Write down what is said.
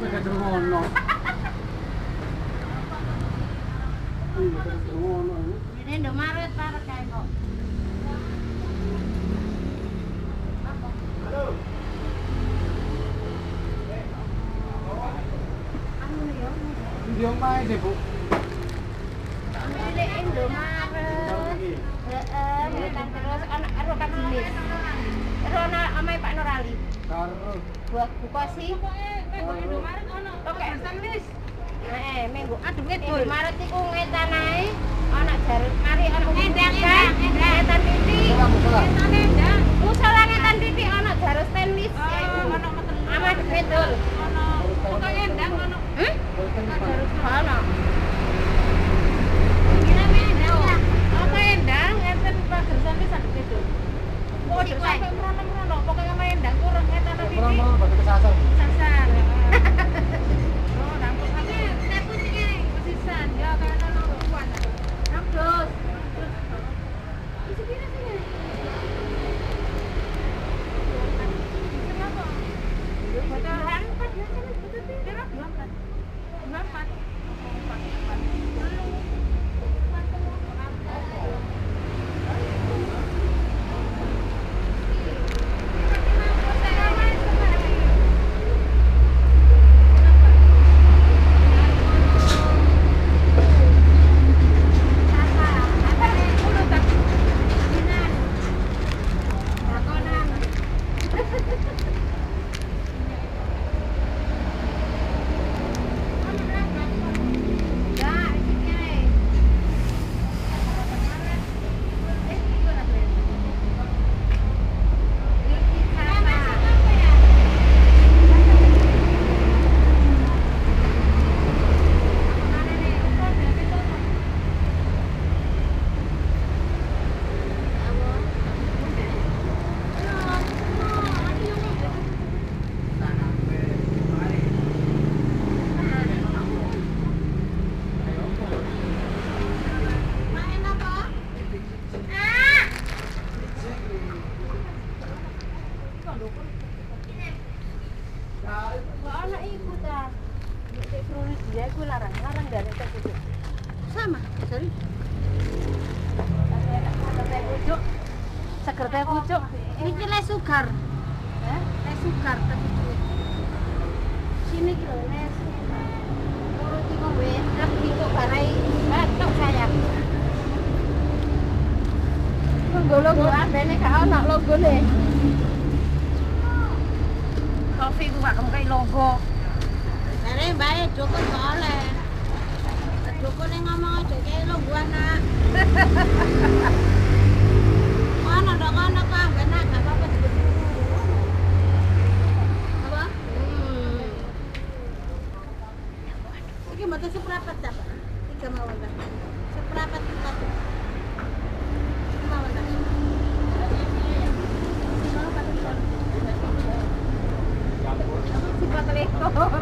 Sepeda ngono. Ngono. Ini Indomaret parek kae kok. Halo. Anu yo. Di omahe deh, Bu. Milik Indomaret. Heeh, ngetan terus ana karo Kak Jimis. Karo ana omahe Pak Nurali. Karo Buat buka sih. Indomaret ono. Oke, Wis. minggu Aduh wit Indomaret iku ngetan ae. Ana jarut mari ana Endang. ngetan titik. Entane ndang. Musala ngetan titik ana jarut stainless. Ono meten. Amat betul. Ono. Pokoke endang ono. Ana. Kira endang. Apa endang enten pager sampe sak gitu. Oh, sampe merono-merono. Pokoke endang kurang etane titik. Krono batu kesasar. Sasar. Oh, rampung aku. Nek kucinge sisan ya kayaknya loro kuat. Terus. Isi pira sih? Kenapa? Botolan 4 ya kan betul pira 24. 24. Sama, sorry. Seger teh pucuk. Niki le sugar. Le sugar teh pucuk. Sini ki lho les. Urut iki kowe, tapi kok barai batok saya. Logo ambene gak ono logone. Kopi ku gak kemkai logo. Jare mbae Joko oleh. Joko ning ngomong aja kae logo anak. Ono ndok ono kok benak gak apa-apa disebut. Apa? Iki mboten seprapat ta, Pak? 3 mawon ta. Seprapat 4. Mawon ta. Sifat lekor.